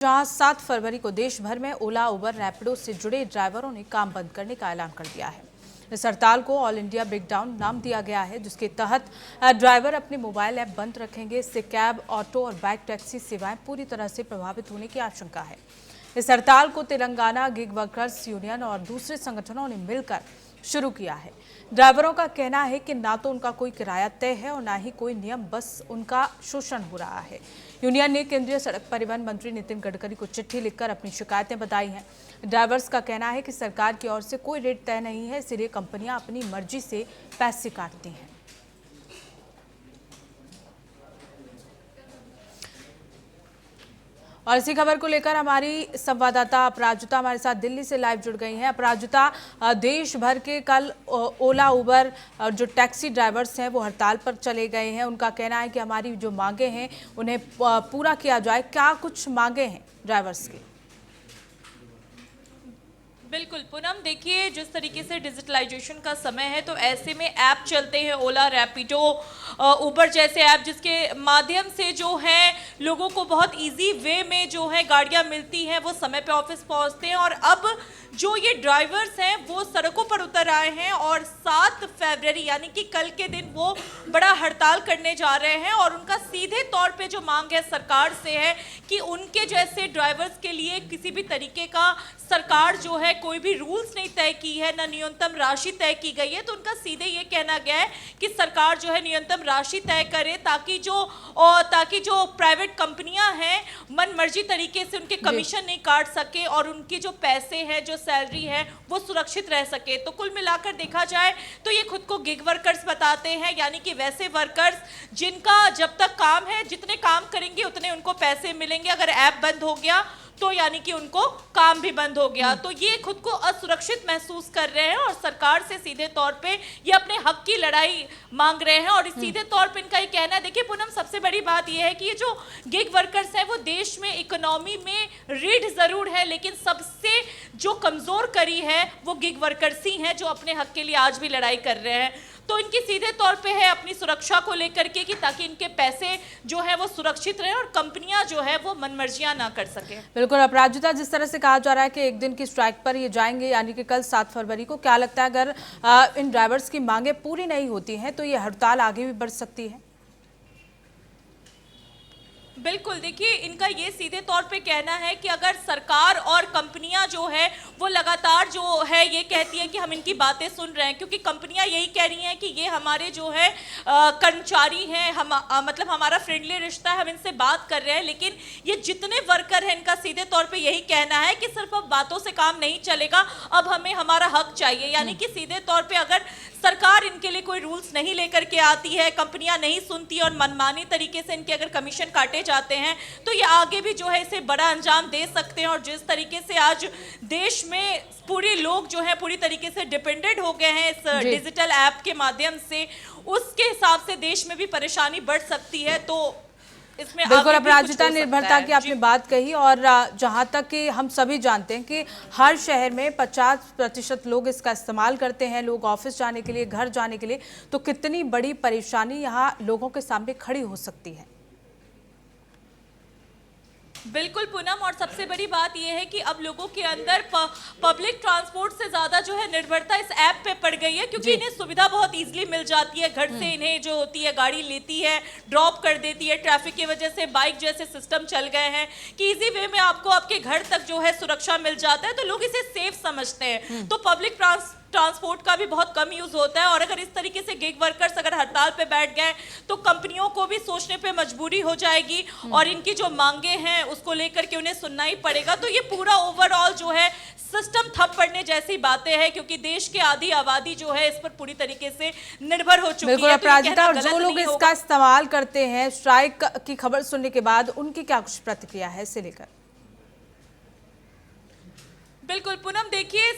जहां 7 फरवरी को देश भर में ओला, उबर, रैपिडो से जुड़े ड्राइवरों ने काम बंद करने का ऐलान कर दिया है। इस हड़ताल को ऑल इंडिया ब्रेकडाउन नाम दिया गया है, जिसके तहत ड्राइवर अपने मोबाइल ऐप बंद रखेंगे। इससे कैब, ऑटो और बाइक टैक्सी सेवाएं पूरी तरह से प्रभावित होने की आशंका है। इस हड़ताल को तेलंगाना गिग वर्कर्स यूनियन और दूसरे संगठनों ने मिलकर शुरू किया है। ड्राइवरों का कहना है कि ना तो उनका कोई किराया तय है और ना ही कोई नियम, बस उनका शोषण हो रहा है। यूनियन ने केंद्रीय सड़क परिवहन मंत्री नितिन गडकरी को चिट्ठी लिखकर अपनी शिकायतें बताई हैं। ड्राइवर्स का कहना है कि सरकार की ओर से कोई रेट तय नहीं है, इसलिए कंपनियां अपनी मर्जी से पैसे काटती हैं। और इसी खबर को लेकर हमारी संवाददाता अपराजिता हमारे साथ दिल्ली से लाइव जुड़ गई हैं। अपराजिता, देश भर के कल ओला, उबर और जो टैक्सी ड्राइवर्स हैं वो हड़ताल पर चले गए हैं। उनका कहना है कि हमारी जो मांगे हैं उन्हें पूरा किया जाए। क्या कुछ मांगे हैं ड्राइवर्स की? बिल्कुल पूनम, देखिए जिस तरीके से डिजिटलाइजेशन का समय है तो ऐसे में ऐप चलते हैं, ओला, रैपिडो, उबर जैसे ऐप, जिसके माध्यम से जो है लोगों को बहुत इजी वे में जो है गाड़ियां मिलती हैं, वो समय पे ऑफिस पहुंचते हैं। और अब जो ये ड्राइवर्स हैं वो सड़कों पर उतर आए हैं और 7 फरवरी यानी कि कल के दिन वो बड़ा हड़ताल करने जा रहे हैं। और उनका सीधे तौर पे जो मांग है सरकार से है कि उनके जैसे ड्राइवर्स के लिए किसी भी तरीके का सरकार जो है कोई भी रूल्स नहीं तय की है, ना न्यूनतम राशि तय की गई है। तो उनका सीधे ये कहना गया है कि सरकार जो है न्यूनतम राशि तय करे ताकि जो प्राइवेट कंपनियां हैं मन मर्जी तरीके से उनके कमीशन नहीं काट सके और उनके जो पैसे हैं, जो सैलरी है, वो सुरक्षित रह सके। तो कुल मिलाकर देखा जाए तो ये खुद को गिग वर्कर्स बताते हैं, यानी कि वैसे वर्कर्स जिनका जब तक काम है, जितने काम करेंगे उतने उनको पैसे मिलेंगे। अगर ऐप बंद हो गया तो यानी कि उनको काम भी बंद हो गया। तो ये खुद को असुरक्षित महसूस कर रहे हैं और सरकार से सीधे तौर पे ये अपने हक की लड़ाई मांग रहे हैं। और इस सीधे तौर पे इनका ये कहना है, देखिए पूनम, सबसे बड़ी बात ये है कि ये जो गिग वर्कर्स हैं वो देश में इकोनॉमी में रीढ़ जरूर है, लेकिन सबसे जो कमजोर कड़ी है वो गिग वर्कर्स ही हैं, जो अपने हक के लिए आज भी लड़ाई कर रहे हैं। तो इनकी सीधे तौर पे है अपनी सुरक्षा को लेकर के कि ताकि इनके पैसे जो है वो सुरक्षित रहे और कंपनियां जो है वो मनमर्जियां ना कर सके। बिल्कुल अपराजिता, जिस तरह से कहा जा रहा है कि एक दिन की स्ट्राइक पर ये जाएंगे, यानी कि कल 7 फरवरी को, क्या लगता है अगर इन ड्राइवर्स की मांगे पूरी नहीं होती हैं तो ये हड़ताल आगे भी बढ़ सकती है? बिल्कुल, देखिए इनका ये सीधे तौर पे कहना है कि अगर सरकार और कंपनियां जो है वो लगातार जो है ये कहती है कि हम इनकी बातें सुन रहे हैं, क्योंकि कंपनियां यही कह रही हैं कि ये हमारे जो है कर्मचारी हैं, मतलब हमारा फ्रेंडली रिश्ता है, हम इनसे बात कर रहे हैं। लेकिन ये जितने वर्कर हैं इनका सीधे तौर पे यही कहना है कि सिर्फ अब बातों से काम नहीं चलेगा, अब हमें हमारा हक चाहिए। यानी कि सीधे तौर पे अगर सरकार इनके लिए कोई रूल्स नहीं लेकर के आती है, कंपनियां नहीं सुनती और मनमानी तरीके से इनके अगर कमीशन काटे जाते हैं, तो ये आगे भी जो है इसे बड़ा अंजाम दे सकते हैं। और जिस तरीके से आज देश में पूरे लोग जो है पूरी तरीके से डिपेंडेंट हो गए हैं इस डिजिटल ऐप के माध्यम से, उसके हिसाब से देश में भी परेशानी बढ़ सकती है। तो बिल्कुल अपराजिता, निर्भरता की आपने बात कही। और जहां तक कि हम सभी जानते हैं कि हर शहर में 50% लोग इसका इस्तेमाल करते हैं, लोग ऑफिस जाने के लिए, घर जाने के लिए, तो कितनी बड़ी परेशानी यहाँ लोगों के सामने खड़ी हो सकती है। बिल्कुल पूनम, और सबसे बड़ी बात यह है कि अब लोगों के अंदर पब्लिक ट्रांसपोर्ट से ज्यादा जो है निर्भरता इस ऐप पे पड़ गई है, क्योंकि इन्हें सुविधा बहुत इजीली मिल जाती है। घर से इन्हें जो होती है गाड़ी लेती है, ड्रॉप कर देती है। ट्रैफिक की वजह से बाइक जैसे सिस्टम चल गए हैं कि इजी वे में आपको आपके घर तक जो है सुरक्षा मिल जाता है, तो लोग इसे सेफ समझते हैं। तो पब्लिक ट्रांसपोर्ट का भी बहुत कम यूज होता है। और अगर इस तरीके से गिग वर्कर्स अगर हड़ताल पे बैठ गए तो कंपनियों को भी सोचने पे मजबूरी हो जाएगी और इनकी जो मांगे हैं उसको लेकर के उन्हें सुनना ही पड़ेगा। तो ये पूरा ओवरऑल जो है सिस्टम ठप पड़ने जैसी बातें हैं, क्योंकि देश की आधी आबादी जो है इस पर पूरी तरीके से निर्भर हो चुकी है। अपराजिता, और जो लोग इसका इस्तेमाल करते हैं, स्ट्राइक की खबर सुनने के बाद उनकी क्या कुछ प्रतिक्रिया है इसे लेकर? बिल्कुल पूनम, देखिए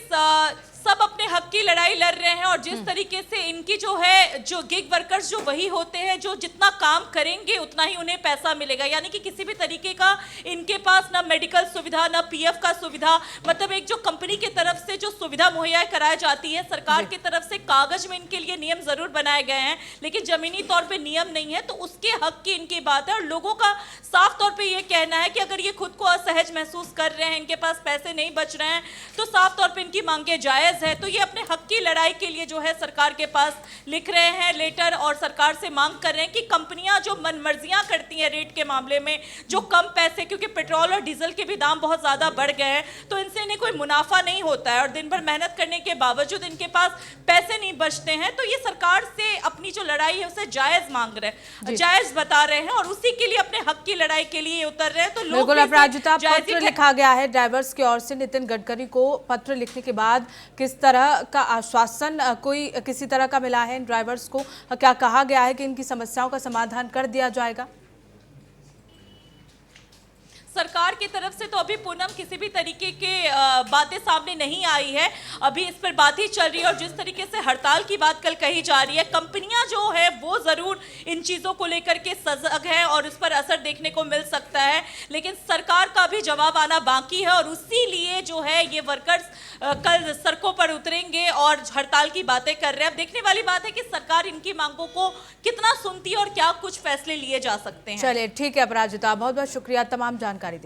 सब अपने हक की लड़ाई लड़ रहे हैं और जिस तरीके से इनकी जो है जो गिग वर्कर्स जो वही होते हैं जो जितना काम करेंगे उतना ही उन्हें पैसा मिलेगा, यानी कि किसी भी तरीके का इनके पास ना मेडिकल सुविधा ना पीएफ का सुविधा, मतलब एक जो कंपनी की तरफ से जो सुविधा मुहैया कराई जाती है, सरकार की तरफ से कागज में इनके लिए नियम जरूर बनाए गए हैं लेकिन जमीनी तौर पे नियम नहीं है, तो उसके हक की इनकी बात है। और लोगों का साफ तौर पे ये कहना है कि अगर ये खुद को असहज महसूस कर रहे हैं, इनके पास पैसे नहीं बच रहे हैं, तो साफ तौर पे इनकी मांगे जायज है। तो ये अपने हक की लड़ाई के लिए जो है सरकार के पास लिख रहे हैं लेटर और सरकार से मांग कर रहे हैं कि कंपनियां जो मनमर्जियां करती हैं रेट के मामले में, जो कम पैसे, क्योंकि पेट्रोल और डीजल के भी दाम बहुत ज्यादा बढ़ गए हैं तो इनसे इन्हें कोई मुनाफा नहीं होता है और दिन भर मेहनत करने के बावजूद इनके पास पैसे नहीं बचते हैं, तो ये सरकार से अपनी जो लड़ाई है उसे जायज मांग रहे हैं, जायज बता रहे हैं और उसी के लिए अपने हक की लड़ाई के लिए उतर रहे हैं। तो बिल्कुल अपराजिता, पत्र लिखा गया है ड्राइवर्स की ओर से नितिन गडकरी को, पत्र लिखने के बाद किस तरह का आश्वासन कोई किसी तरह का मिला है इन ड्राइवर्स को? क्या कहा गया है कि इनकी समस्याओं का समाधान कर दिया जाएगा? सरकार की तरफ से तो अभी पूनम किसी भी तरीके के बातें सामने नहीं आई है, अभी इस पर बात ही चल रही है और जिस तरीके से हड़ताल की बात कल कही जा रही है, कंपनियां जो है वो जरूर इन चीजों को लेकर के सजग है और उस पर असर देखने को मिल सकता है, लेकिन सरकार का भी जवाब आना बाकी है और उसी लिए जो है ये वर्कर्स कल सड़कों पर उतरेंगे और हड़ताल की बातें कर रहे हैं। अब देखने वाली बात है कि सरकार इनकी मांगों को कितना सुनती है और क्या कुछ फैसले लिए जा सकते हैं। चलिए ठीक है अपराजिता, बहुत बहुत शुक्रिया तमाम जानकारी